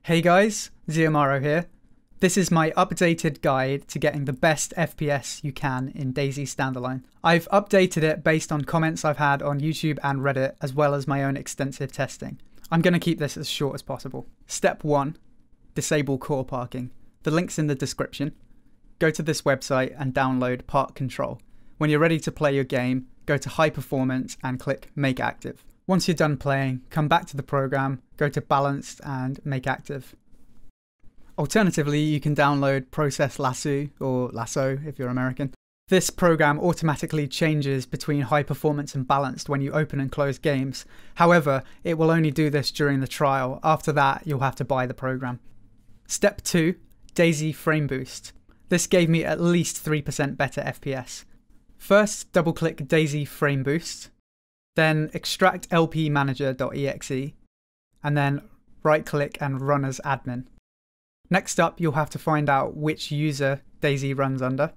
Hey guys, Ziamaro here. This is my updated guide to getting the best FPS you can in DayZ Standalone. I've updated it based on comments I've had on YouTube and Reddit, as well as my own extensive testing. I'm going to keep this as short as possible. Step 1. Disable core parking. The link's in the description. Go to this website and download Park Control. When you're ready to play your game, go to High Performance and click Make Active. Once you're done playing, come back to the program, go to Balanced and Make Active. Alternatively, you can download Process Lasso, or Lasso if you're American. This program automatically changes between high performance and balanced when you open and close games. However, it will only do this during the trial. After that, you'll have to buy the program. Step 2. DayZ Frame Boost. This gave me at least 3% better FPS. First, double-click DayZ Frame Boost. Then extract lpmanager.exe, and then right-click and run as admin. Next up, you'll have to find out which user DayZ runs under,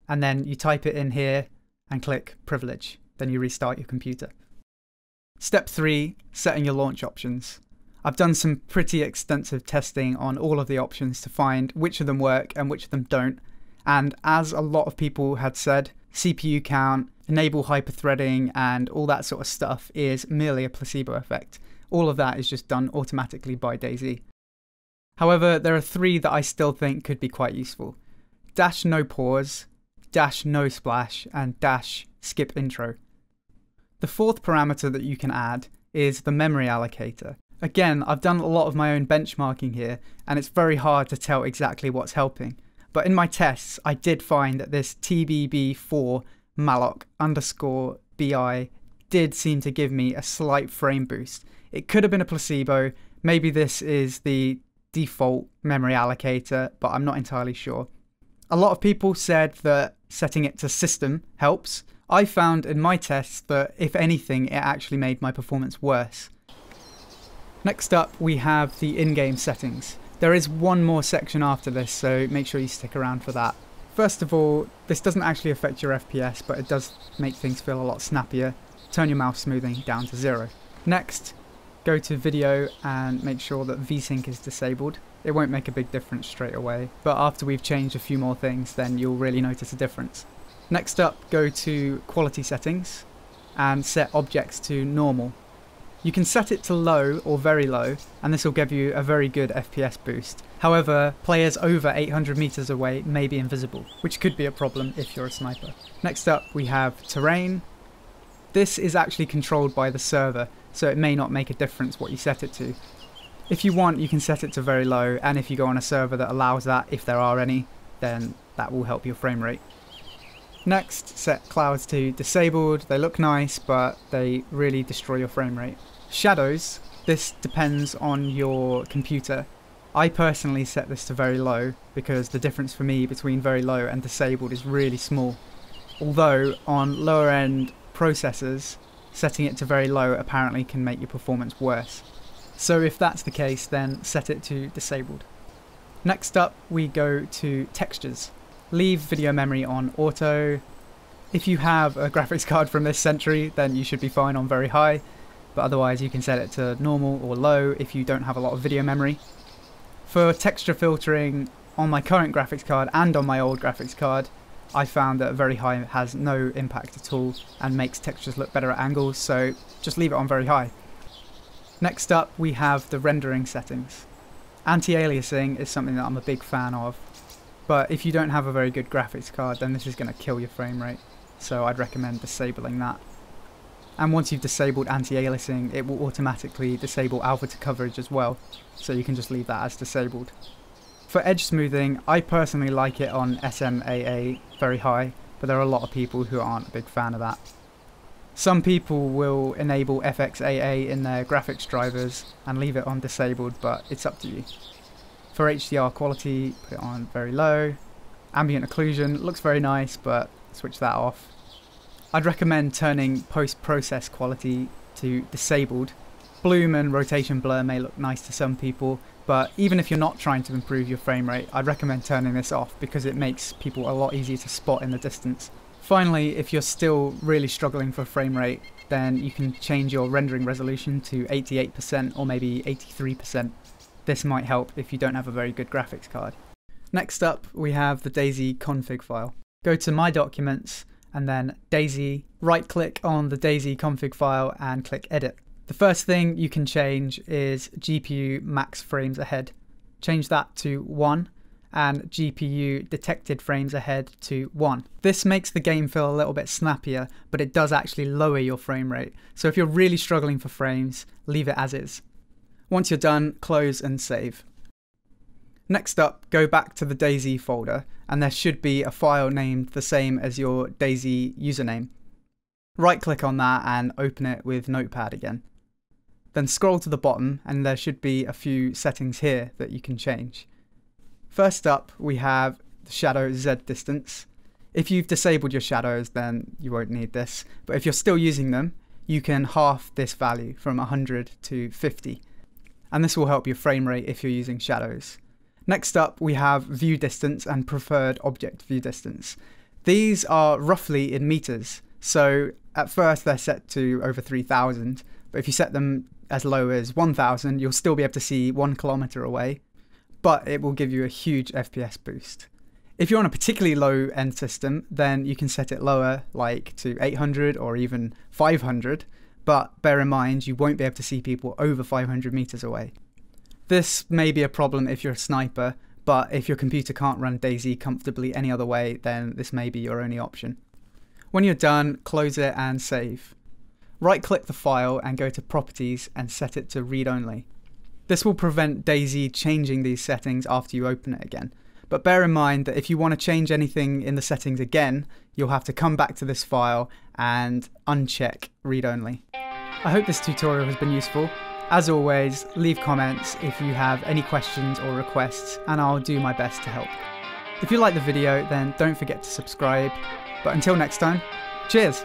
and then you type it in here and click privilege. Then you restart your computer. Step 3, setting your launch options. I've done some pretty extensive testing on all of the options to find which of them work and which of them don't, and as a lot of people had said, CPU count, enable hyperthreading and all that sort of stuff is merely a placebo effect. All of that is just done automatically by DayZ. However, there are 3 that I still think could be quite useful. Dash no pause, dash no splash, and dash skip intro. The 4th parameter that you can add is the memory allocator. Again, I've done a lot of my own benchmarking here, and it's very hard to tell exactly what's helping. But in my tests, I did find that this TBB4 malloc_bi did seem to give me a slight frame boost. It could have been a placebo, maybe this is the default memory allocator, but I'm not entirely sure. A lot of people said that setting it to system helps. I found in my tests that if anything, it actually made my performance worse. Next up, we have the in-game settings. There is one more section after this, so make sure you stick around for that. First of all, this doesn't actually affect your FPS, but it does make things feel a lot snappier. Turn your mouse smoothing down to 0. Next, go to video and make sure that VSync is disabled. It won't make a big difference straight away, but after we've changed a few more things, then you'll really notice a difference. Next up, go to quality settings and set objects to normal. You can set it to low or very low, and this will give you a very good FPS boost. However, players over 800 meters away may be invisible, which could be a problem if you're a sniper. Next up, we have terrain. This is actually controlled by the server, so it may not make a difference what you set it to. If you want, you can set it to very low, and if you go on a server that allows that, if there are any, then that will help your frame rate. Next, set clouds to disabled. They look nice, but they really destroy your frame rate. Shadows, this depends on your computer. I personally set this to very low because the difference for me between very low and disabled is really small. Although on lower end processors, setting it to very low apparently can make your performance worse. So if that's the case, then set it to disabled. Next up, we go to textures. Leave video memory on auto. If you have a graphics card from this century, then you should be fine on very high. But otherwise you can set it to normal or low if you don't have a lot of video memory. For texture filtering, on my current graphics card and on my old graphics card, I found that very high has no impact at all and makes textures look better at angles, so just leave it on very high. Next up, we have the rendering settings. Anti-aliasing is something that I'm a big fan of, but if you don't have a very good graphics card, then this is going to kill your frame rate, so I'd recommend disabling that. And once you've disabled anti-aliasing, it will automatically disable alpha to coverage as well, so you can just leave that as disabled. For edge smoothing, I personally like it on SMAA very high, but there are a lot of people who aren't a big fan of that. Some people will enable FXAA in their graphics drivers and leave it on disabled, but it's up to you. For HDR quality, put it on very low. Ambient occlusion looks very nice, but switch that off. I'd recommend turning post-process quality to disabled. Bloom and rotation blur may look nice to some people, but even if you're not trying to improve your frame rate, I'd recommend turning this off because it makes people a lot easier to spot in the distance. Finally, if you're still really struggling for frame rate, then you can change your rendering resolution to 88% or maybe 83%. this might help if you don't have a very good graphics card. Next up, we have the DayZ config file. Go to My Documents and then DayZ, right click on the DayZ config file and click Edit. The first thing you can change is GPU max frames ahead. Change that to 1 and GPU detected frames ahead to 1. This makes the game feel a little bit snappier, but it does actually lower your frame rate. So if you're really struggling for frames, leave it as is. Once you're done, close and save. Next up, go back to the DayZ folder, and there should be a file named the same as your DayZ username. Right click on that and open it with Notepad again. Then scroll to the bottom and there should be a few settings here that you can change. First up, we have the shadow Z distance. If you've disabled your shadows, then you won't need this, but if you're still using them, you can half this value from 100 to 50, and this will help your frame rate if you're using shadows. Next up, we have view distance and preferred object view distance. These are roughly in meters, so at first they're set to over 3,000, but if you set them as low as 1,000, you'll still be able to see 1 kilometer away, but it will give you a huge FPS boost. If you're on a particularly low end system, then you can set it lower, like to 800 or even 500, but bear in mind you won't be able to see people over 500 meters away. This may be a problem if you're a sniper, but if your computer can't run DayZ comfortably any other way, then this may be your only option. When you're done, close it and save. Right click the file and go to Properties and set it to Read Only. This will prevent DayZ changing these settings after you open it again. But bear in mind that if you want to change anything in the settings again, you'll have to come back to this file and uncheck Read Only. I hope this tutorial has been useful. As always, leave comments if you have any questions or requests, and I'll do my best to help. If you like the video, then don't forget to subscribe. But until next time, cheers!